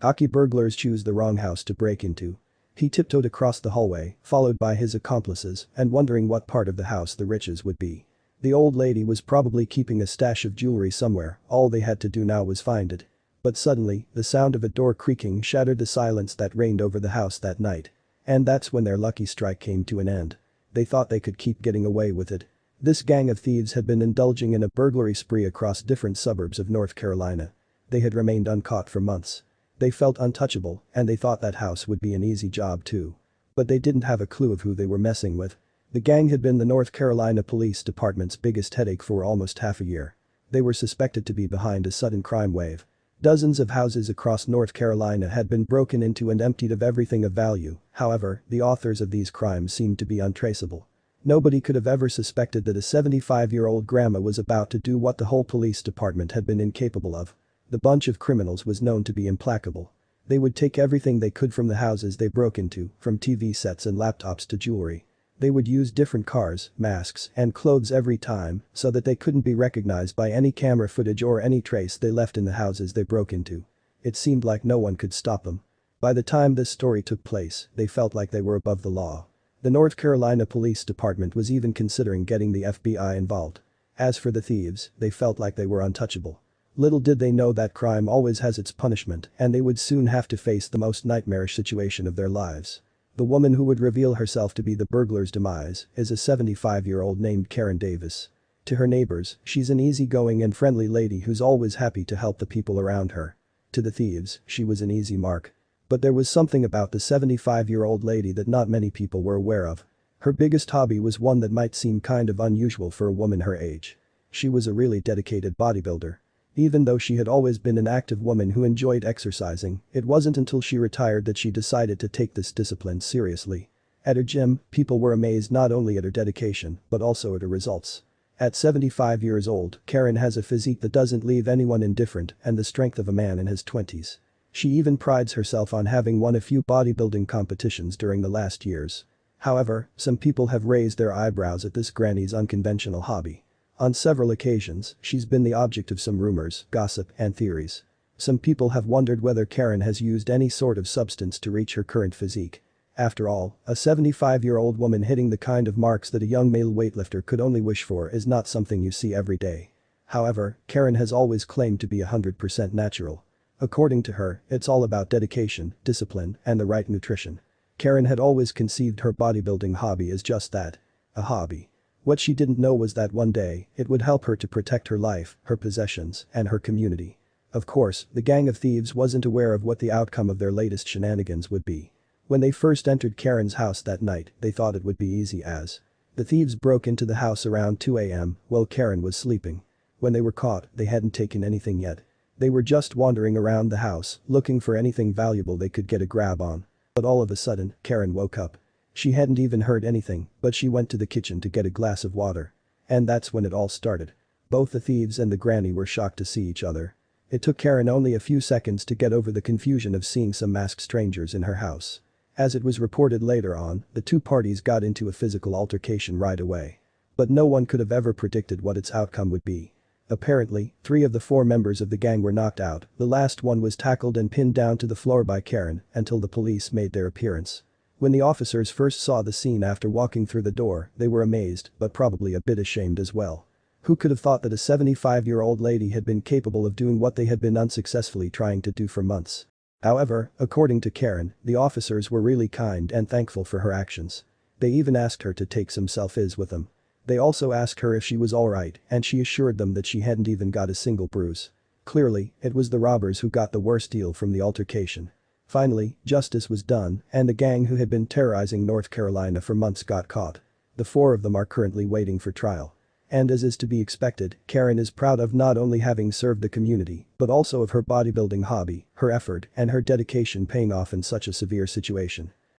Hockey burglars choose the wrong house to break into. He tiptoed across the hallway, followed by his accomplices, and wondering what part of the house the riches would be. The old lady was probably keeping a stash of jewelry somewhere, all they had to do now was find it. But suddenly, the sound of a door creaking shattered the silence that reigned over the house that night. And that's when their lucky strike came to an end. They thought they could keep getting away with it. This gang of thieves had been indulging in a burglary spree across different suburbs of North Carolina. They had remained uncaught for months. They felt untouchable, and they thought that house would be an easy job too. But they didn't have a clue of who they were messing with. The gang had been the North Carolina Police Department's biggest headache for almost half a year. They were suspected to be behind a sudden crime wave. Dozens of houses across North Carolina had been broken into and emptied of everything of value, however, the authors of these crimes seemed to be untraceable. Nobody could have ever suspected that a 75-year-old grandma was about to do what the whole police department had been incapable of. The bunch of criminals was known to be implacable. They would take everything they could from the houses they broke into, from TV sets and laptops to jewelry. They would use different cars, masks, and clothes every time so that they couldn't be recognized by any camera footage or any trace they left in the houses they broke into. It seemed like no one could stop them. By the time this story took place, they felt like they were above the law. The North Carolina Police Department was even considering getting the FBI involved. As for the thieves, they felt like they were untouchable. Little did they know that crime always has its punishment and they would soon have to face the most nightmarish situation of their lives. The woman who would reveal herself to be the burglar's demise is a 75-year-old named Karen Davis. To her neighbors, she's an easygoing and friendly lady who's always happy to help the people around her. To the thieves, she was an easy mark. But there was something about the 75-year-old lady that not many people were aware of. Her biggest hobby was one that might seem kind of unusual for a woman her age. She was a really dedicated bodybuilder. Even though she had always been an active woman who enjoyed exercising, it wasn't until she retired that she decided to take this discipline seriously. At her gym, people were amazed not only at her dedication, but also at her results. At 75 years old, Karen has a physique that doesn't leave anyone indifferent and the strength of a man in his 20s. She even prides herself on having won a few bodybuilding competitions during the last years. However, some people have raised their eyebrows at this granny's unconventional hobby. On several occasions, she's been the object of some rumors, gossip, and theories. Some people have wondered whether Karen has used any sort of substance to reach her current physique. After all, a 75-year-old woman hitting the kind of marks that a young male weightlifter could only wish for is not something you see every day. However, Karen has always claimed to be 100% natural. According to her, it's all about dedication, discipline, and the right nutrition. Karen had always conceived her bodybuilding hobby as just that, a hobby. What she didn't know was that one day, it would help her to protect her life, her possessions, and her community. Of course, the gang of thieves wasn't aware of what the outcome of their latest shenanigans would be. When they first entered Karen's house that night, they thought it would be easy as. The thieves broke into the house around 2 a.m. while Karen was sleeping. When they were caught, they hadn't taken anything yet. They were just wandering around the house, looking for anything valuable they could get a grab on. But all of a sudden, Karen woke up. She hadn't even heard anything, but she went to the kitchen to get a glass of water. And that's when it all started. Both the thieves and the granny were shocked to see each other. It took Karen only a few seconds to get over the confusion of seeing some masked strangers in her house. As it was reported later on, the two parties got into a physical altercation right away. But no one could have ever predicted what its outcome would be. Apparently, 3 of the 4 members of the gang were knocked out, the last one was tackled and pinned down to the floor by Karen until the police made their appearance. When the officers first saw the scene after walking through the door, they were amazed, but probably a bit ashamed as well. Who could have thought that a 75-year-old lady had been capable of doing what they had been unsuccessfully trying to do for months? However, according to Karen, the officers were really kind and thankful for her actions. They even asked her to take some selfies with them. They also asked her if she was alright, and she assured them that she hadn't even got a single bruise. Clearly, it was the robbers who got the worst deal from the altercation. Finally, justice was done, and the gang who had been terrorizing North Carolina for months got caught. The 4 of them are currently waiting for trial. And as is to be expected, Karen is proud of not only having served the community, but also of her bodybuilding hobby, her effort, and her dedication paying off in such a severe situation.